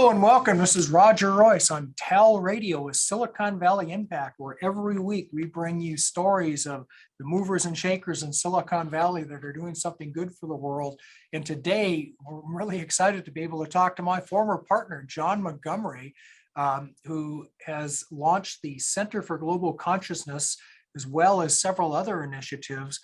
Hello and welcome. This is Roger Royse on TALRadio with Silicon Valley Impact, where every week we bring you stories of the movers and shakers in Silicon Valley that are doing something good for the world. And today, we're really excited to be able to talk to my former partner, John Montgomery, who has launched the Center for Global Consciousness, as well as several other initiatives.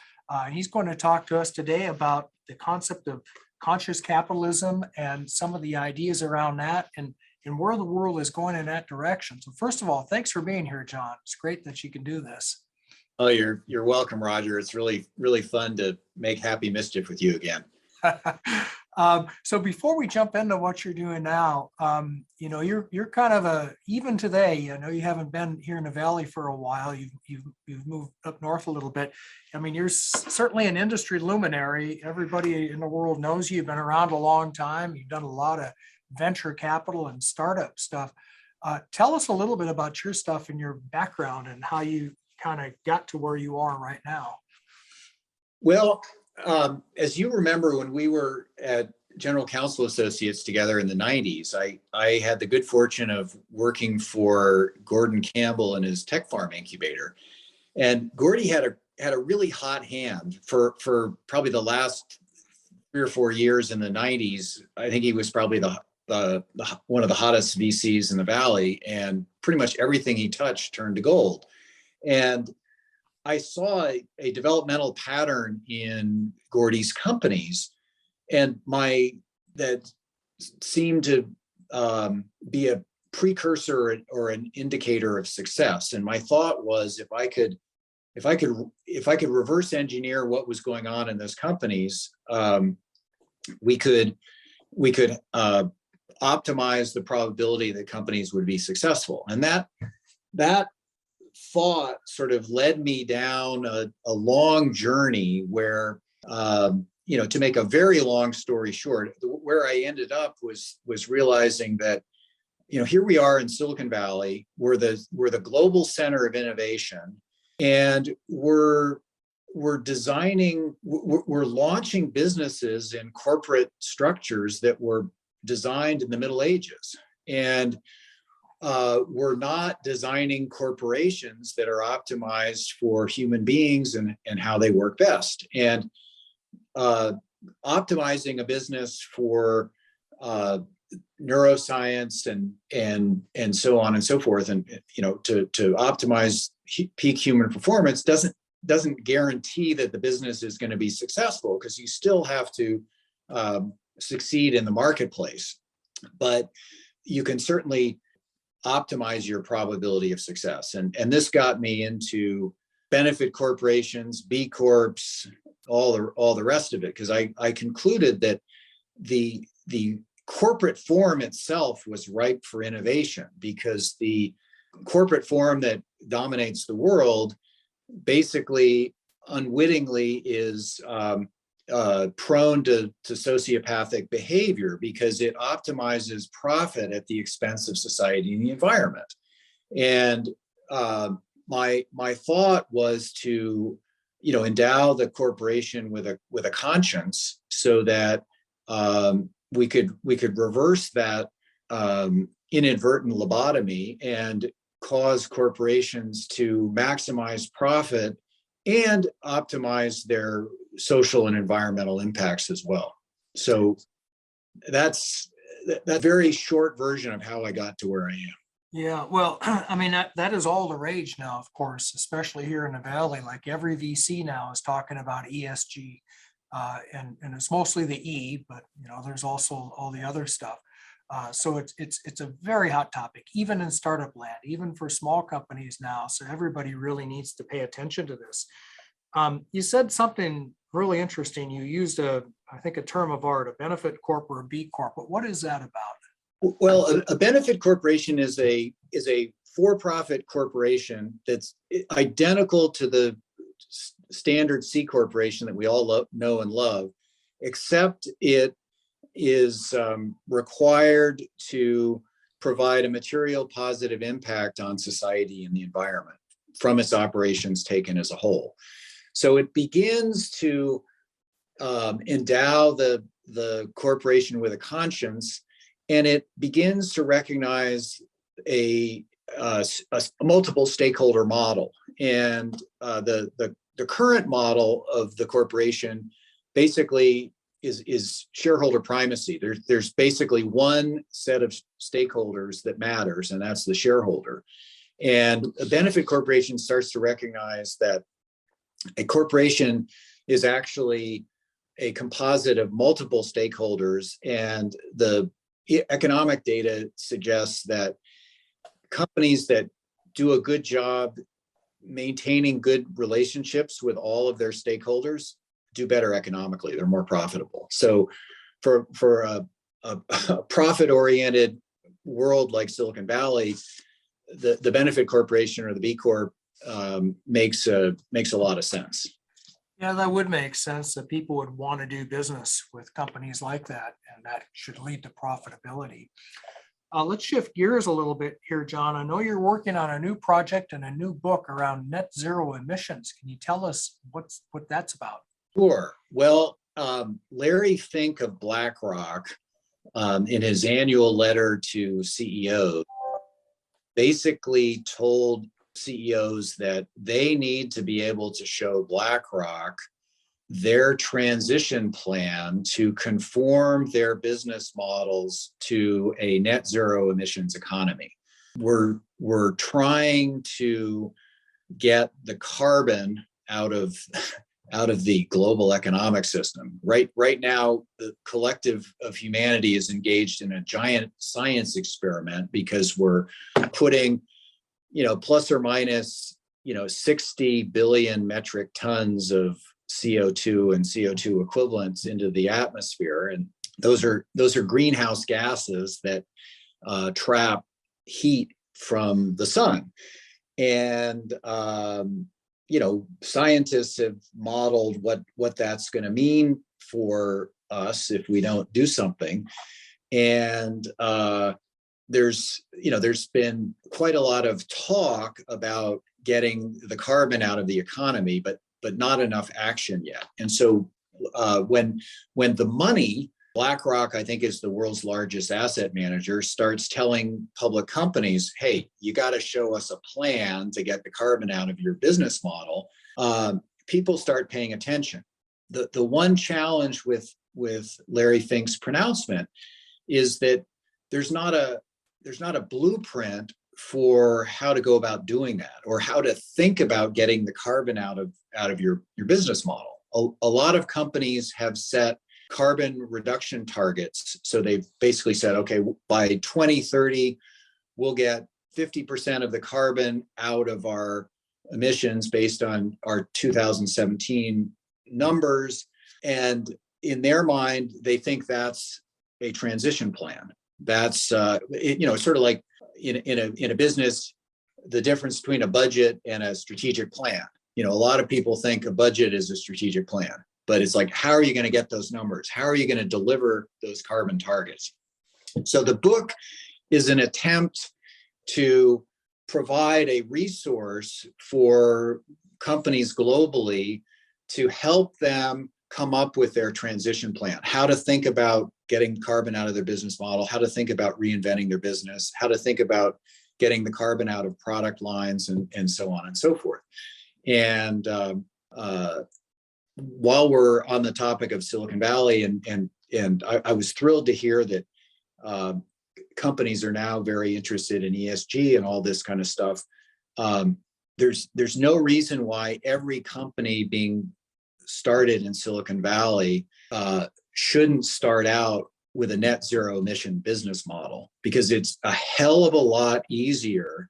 He's going to talk to us today about the concept of conscious capitalism and some of the ideas around that and where the world is going in that direction. So first of all, thanks for being here, John. It's great that you can do this. Oh, you're welcome, Roger. It's really fun to make happy mischief with you again. So before we jump into what you're doing now, you're kind of even today, I know you haven't been here in the Valley for a while. You've moved up north a little bit. I mean, you're certainly an industry luminary. Everybody in the world knows you. You've been around a long time. You've done a lot of venture capital and startup stuff. Tell us a little bit about your stuff and your background and how you kind of got to where you are right now. Well, as you remember, when we were at General Counsel Associates together in the 90s, I had the good fortune of working for Gordon Campbell and his tech farm incubator. And Gordy had a really hot hand for probably the last 3 or 4 years in the 90s. I think he was probably the one of the hottest VCs in the Valley, and pretty much everything he touched turned to gold. And I saw a developmental pattern in Gordy's companies, and that seemed to be a precursor or an indicator of success. And my thought was, if I could reverse engineer what was going on in those companies, we could optimize the probability that companies would be successful. And that thought sort of led me down a long journey where, to make a very long story short, where I ended up was realizing that, here we are in Silicon Valley, we're the global center of innovation, and we're launching businesses in corporate structures that were designed in the Middle Ages. And we're not designing corporations that are optimized for human beings and how they work best. And optimizing a business for neuroscience and so on and so forth, and to optimize peak human performance doesn't guarantee that the business is going to be successful, because you still have to succeed in the marketplace. But you can certainly optimize your probability of success. And this got me into benefit corporations, B Corps, all the rest of it, because I concluded that the corporate form itself was ripe for innovation, because the corporate form that dominates the world basically unwittingly is prone to sociopathic behavior, because it optimizes profit at the expense of society and the environment. And my thought was to endow the corporation with a conscience, so that we could reverse that inadvertent lobotomy and cause corporations to maximize profit and optimize their social and environmental impacts as well. So that's that very short version of how I got to where I am. Yeah, well, I mean, that is all the rage now, of course, especially here in the Valley. Like every VC now is talking about ESG, and it's mostly the E, but there's also all the other stuff. So it's a very hot topic, even in startup land, even for small companies now. So everybody really needs to pay attention to this. You said something really interesting. You used I think a term of art, a benefit corp or a B Corp. But what is that about? Well, a benefit corporation is a for-profit corporation that's identical to the standard C corporation that we all know and love, except it is required to provide a material positive impact on society and the environment from its operations taken as a whole. So it begins to endow the corporation with a conscience and it begins to recognize a multiple stakeholder model. And the current model of the corporation basically is shareholder primacy. There's basically one set of stakeholders that matters, and that's the shareholder. And a benefit corporation starts to recognize that a corporation is actually a composite of multiple stakeholders, and the economic data suggests that companies that do a good job maintaining good relationships with all of their stakeholders do better economically. They're more profitable. So for a profit-oriented world like Silicon Valley, the benefit corporation or the B Corp makes a lot of sense. Yeah, that would make sense that people would want to do business with companies like that, and that should lead to profitability. Let's shift gears a little bit here, John. I know you're working on a new project and a new book around net zero emissions. Can you tell us what that's about? Sure. Well, Larry Fink of BlackRock, in his annual letter to CEOs, basically told CEOs that they need to be able to show BlackRock their transition plan to conform their business models to a net zero emissions economy. We're trying to get the carbon out of the global economic system. Right now, the collective of humanity is engaged in a giant science experiment because we're putting, plus or minus, 60 billion metric tons of CO2 and CO2 equivalents into the atmosphere. And those are greenhouse gases that trap heat from the sun. And scientists have modeled what that's going to mean for us if we don't do something. And there's been quite a lot of talk about getting the carbon out of the economy, but not enough action yet. And so when the money, BlackRock, I think, is the world's largest asset manager, starts telling public companies, hey, you got to show us a plan to get the carbon out of your business model, people start paying attention. The one challenge with Larry Fink's pronouncement is that there's not a blueprint for how to go about doing that, or how to think about getting the carbon out of your business model. A lot of companies have set carbon reduction targets. So they've basically said, okay, by 2030, we'll get 50% of the carbon out of our emissions based on our 2017 numbers. And in their mind, they think that's a transition plan. That's, sort of like in a business, the difference between a budget and a strategic plan. A lot of people think a budget is a strategic plan, but it's like, how are you going to get those numbers? How are you going to deliver those carbon targets? So the book is an attempt to provide a resource for companies globally to help them come up with their transition plan, how to think about getting carbon out of their business model, how to think about reinventing their business, how to think about getting the carbon out of product lines, and so on and so forth. And while we're on the topic of Silicon Valley, and I was thrilled to hear that companies are now very interested in ESG and all this kind of stuff. There's no reason why every company being started in Silicon Valley shouldn't start out with a net zero emission business model, because it's a hell of a lot easier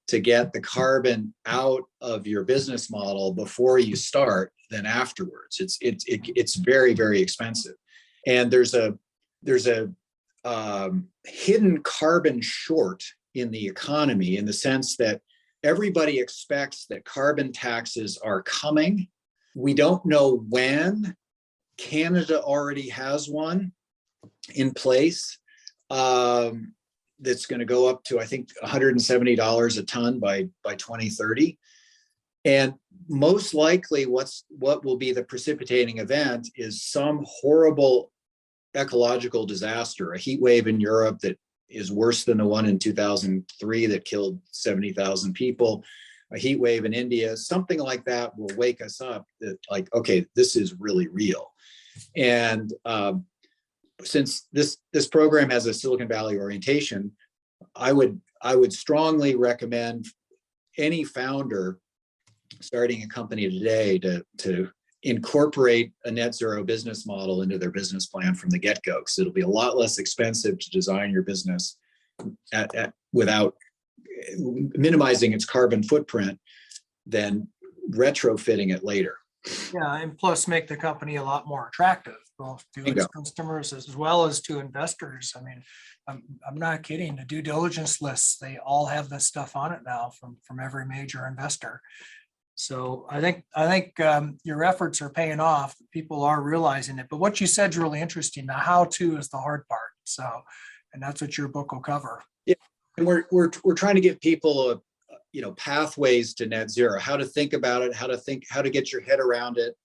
to get the carbon out of your business model before you start than afterwards. It's very, very expensive. And there's a hidden carbon short in the economy, in the sense that everybody expects that carbon taxes are coming. We don't know when. Canada already has one in place that's going to go up to, I think, $170 a ton by 2030. And most likely what will be the precipitating event is some horrible ecological disaster, a heat wave in Europe that is worse than the one in 2003 that killed 70,000 people, a heat wave in India, something like that will wake us up that like, okay, this is really real. And since this program has a Silicon Valley orientation, I would strongly recommend any founder starting a company today to incorporate a net zero business model into their business plan from the get-go, because it'll be a lot less expensive to design your business without minimizing its carbon footprint than retrofitting it later. Yeah, and plus make the company a lot more attractive, both to its customers as well as to investors. I mean, I'm not kidding. The due diligence lists, they all have this stuff on it now from every major investor. So I think your efforts are paying off. People are realizing it. But what you said is really interesting. The how-to is the hard part. So, and that's what your book will cover. Yeah, and we're trying to give people pathways to net zero, how to think about it, how to get your head around it.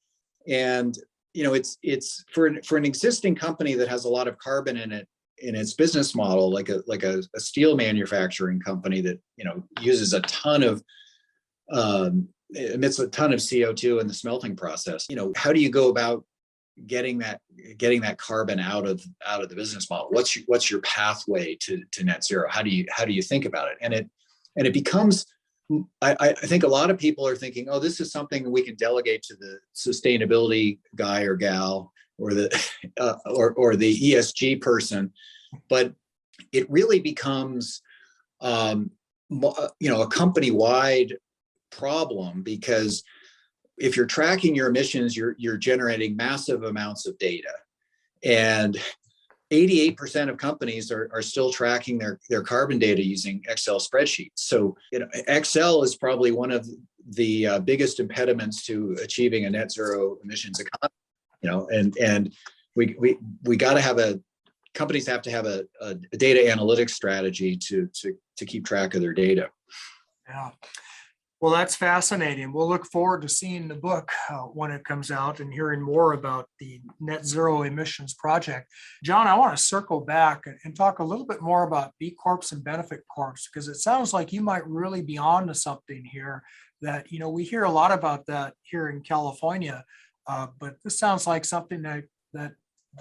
And it's for an existing company that has a lot of carbon in it, in its business model, like a steel manufacturing company that uses a ton of emits a ton of CO2 in the smelting process. How do you go about getting that carbon out of the business model? What's your pathway to net zero? How do you think about it? And it becomes, I think a lot of people are thinking, oh, this is something we can delegate to the sustainability guy or gal or the or the ESG person, but it really becomes a company-wide problem, because if you're tracking your emissions, you're generating massive amounts of data, and 88% of companies are still tracking their carbon data using Excel spreadsheets. So Excel is probably one of the biggest impediments to achieving a net zero emissions economy. And we got to companies have to have a data analytics strategy to keep track of their data. Yeah. Well, that's fascinating. We'll look forward to seeing the book when it comes out and hearing more about the net zero emissions project. John, I want to circle back and talk a little bit more about B Corps and benefit corps, because it sounds like you might really be on to something here that, we hear a lot about that here in California, but this sounds like something that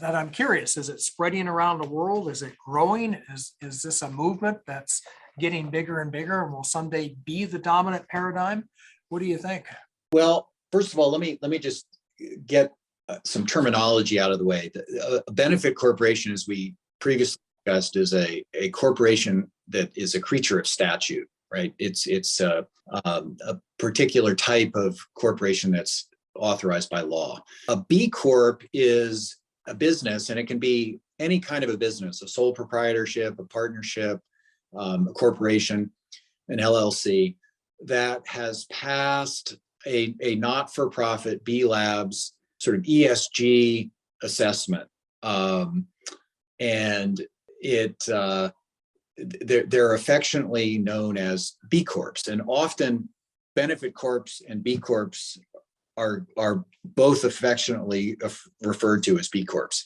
I'm curious. Is it spreading around the world? Is it growing? Is this a movement that's getting bigger and bigger and will someday be the dominant paradigm? What do you think? Well, first of all, let me just get some terminology out of the way. A benefit corporation, as we previously discussed, is a corporation that is a creature of statute, right? It's a particular type of corporation that's authorized by law. A B Corp is a business, and it can be any kind of a business, a sole proprietorship, a partnership, a corporation, an LLC, that has passed a not-for-profit B Labs sort of ESG assessment, and they're affectionately known as B Corps, and often benefit corps and B Corps are both affectionately referred to as B Corps.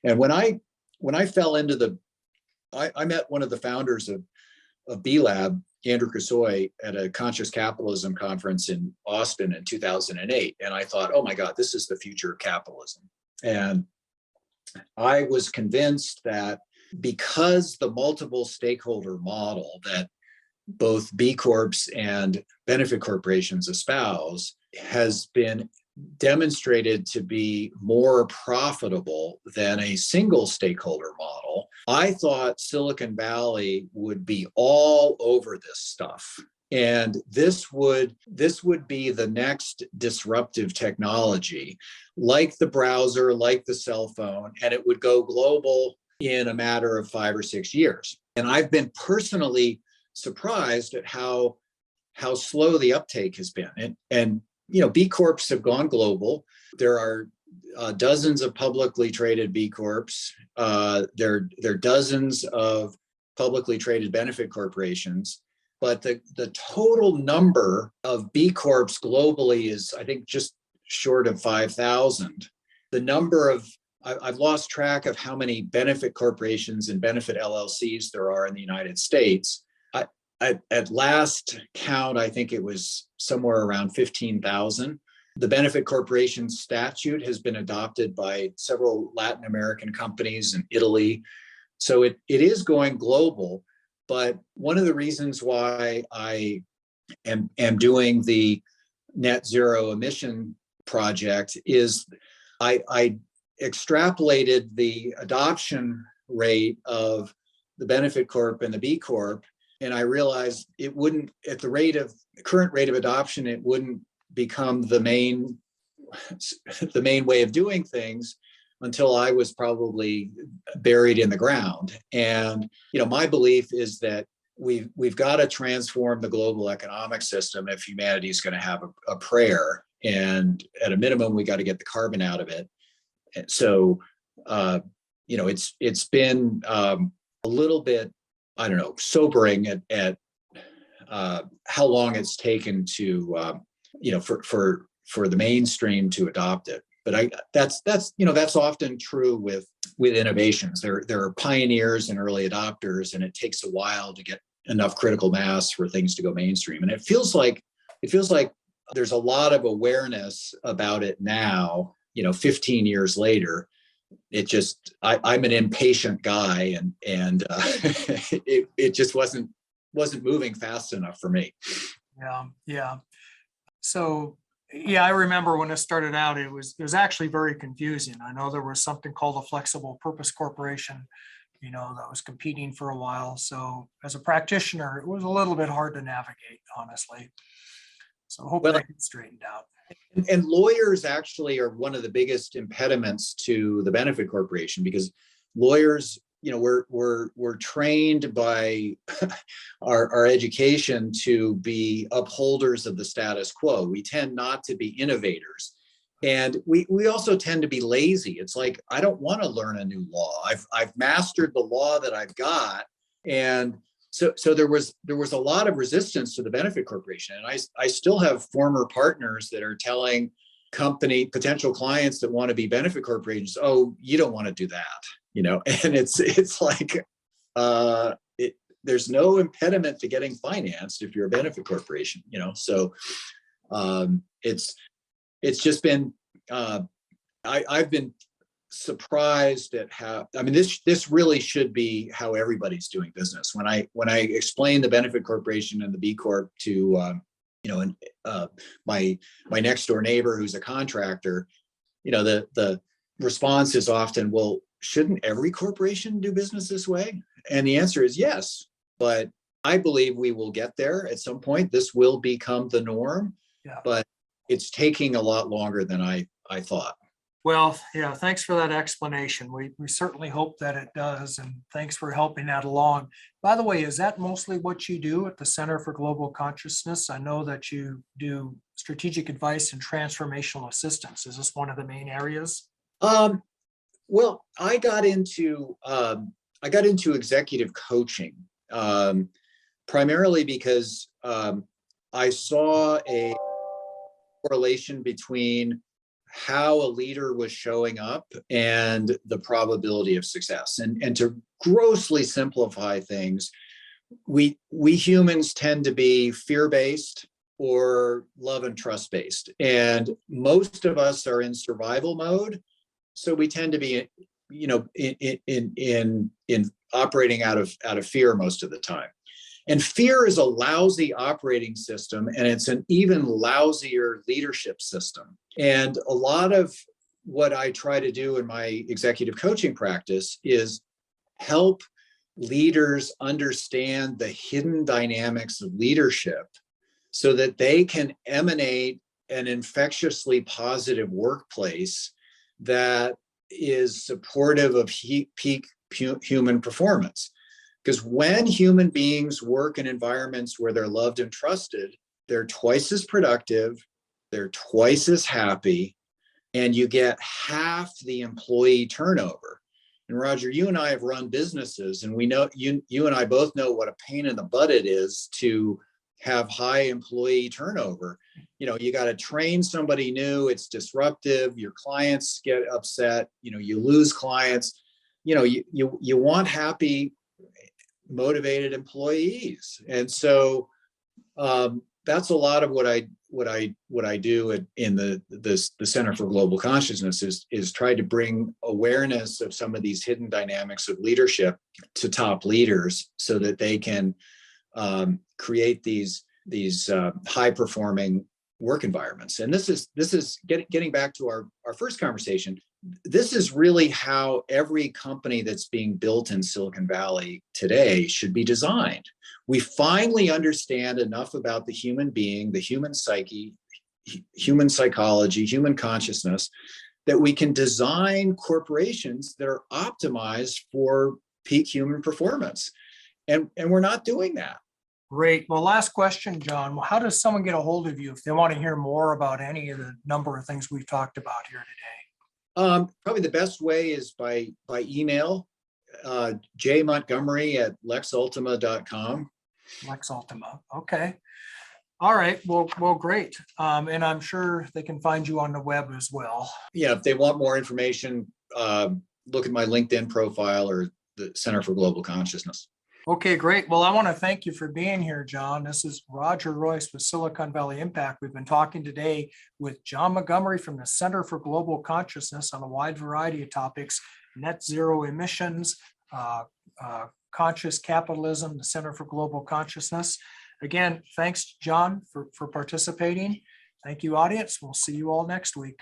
And when I fell into I met one of the founders of B Lab, Andrew Kasoy, at a conscious capitalism conference in Austin in 2008. And I thought, oh my God, this is the future of capitalism. And I was convinced that because the multiple stakeholder model that both B Corps and benefit corporations espouse has been demonstrated to be more profitable than a single stakeholder model, I thought Silicon Valley would be all over this stuff. And this would be the next disruptive technology, like the browser, like the cell phone, and it would go global in a matter of 5 or 6 years. And I've been personally surprised at how slow the uptake has been. And B Corps have gone global. There are dozens of publicly traded B Corps. There are dozens of publicly traded benefit corporations. But the total number of B Corps globally is, I think, just short of 5,000. The number of I've lost track of how many benefit corporations and benefit LLCs there are in the United States. At last count, I think it was somewhere around 15,000. The benefit corporation statute has been adopted by several Latin American companies in Italy. So it is going global. But one of the reasons why I am doing the net zero emission project is I extrapolated the adoption rate of the benefit corp and the B Corp, and I realized it wouldn't, at the current rate of adoption, it wouldn't become the main way of doing things until I was probably buried in the ground. And my belief is that we've got to transform the global economic system if humanity is going to have a prayer. And at a minimum, we got to get the carbon out of it. And so, it's been a little bit, I don't know, sobering at how long it's taken to, for the mainstream to adopt it. But that's often true with innovations. There are pioneers and early adopters, and it takes a while to get enough critical mass for things to go mainstream. And it feels like there's a lot of awareness about it now. 15 years later, I'm an impatient guy, and it just wasn't moving fast enough for me. Yeah. So, I remember when it started out, it was actually very confusing. I know there was something called a flexible purpose corporation, that was competing for a while. So as a practitioner, it was a little bit hard to navigate, honestly. So hopefully that gets straightened out. And lawyers actually are one of the biggest impediments to the benefit corporation, because lawyers, we're trained by our education to be upholders of the status quo. We tend not to be innovators. And we also tend to be lazy. It's like, I don't want to learn a new law. I've mastered the law that I've got. And so there was a lot of resistance to the benefit corporation. And I still have former partners that are telling potential clients that want to be benefit corporations, oh, you don't want to do that. And it's like, there's no impediment to getting financed if you're a benefit corporation, so it's just been, I've been surprised at how, this really should be how everybody's doing business. When I explain the benefit corporation and the B Corp to, my next door neighbor who's a contractor, the response is often, well, shouldn't every corporation do business this way? And the answer is yes, but I believe we will get there at some point. This will become the norm, but it's taking a lot longer than I thought. Well, thanks for that explanation. We certainly hope that it does, and thanks for helping that along. By the way, is that mostly what you do at the Center for Global Consciousness? I know that you do strategic advice and transformational assistance. Is this one of the main areas? Well, I got into executive coaching primarily because I saw a correlation between how a leader was showing up and the probability of success. And to grossly simplify things, we humans tend to be fear-based or love and trust-based. And most of us are in survival mode. So we tend to be, in operating out of fear most of the time. And fear is a lousy operating system, and it's an even lousier leadership system. And a lot of what I try to do in my executive coaching practice is help leaders understand the hidden dynamics of leadership so that they can emanate an infectiously positive workplace that is supportive of peak human performance. Because when human beings work in environments where they're loved and trusted, they're twice as productive, they're twice as happy, and you get half the employee turnover. And Roger, you and I have run businesses, and we know you and I both know what a pain in the butt it is to have high employee turnover. You got to train somebody new. It's disruptive. Your clients get upset. You lose clients. You want happy, motivated employees. And so that's a lot of what I do in the Center for Global Consciousness is try to bring awareness of some of these hidden dynamics of leadership to top leaders so that they can create these high performing work environments. And this is getting back to our first conversation. This is really how every company that's being built in Silicon Valley today should be designed. We finally understand enough about the human being, the human psyche, human psychology, human consciousness, that we can design corporations that are optimized for peak human performance. And we're not doing that. Great. Well, last question, John. Well, how does someone get a hold of you if they want to hear more about any of the number of things we've talked about here today? Probably the best way is by email, jmontgomery@lexultima.com. Lex Ultima. Okay. All right. Well, great. And I'm sure they can find you on the web as well. Yeah, if they want more information, look at my LinkedIn profile or the Center for Global Consciousness. Okay, great. Well, I want to thank you for being here, John. This is Roger Royse with Silicon Valley Impact. We've been talking today with John Montgomery from the Center for Global Consciousness on a wide variety of topics: net zero emissions, conscious capitalism, the Center for Global Consciousness. Again, thanks, John, for participating. Thank you, audience. We'll see you all next week.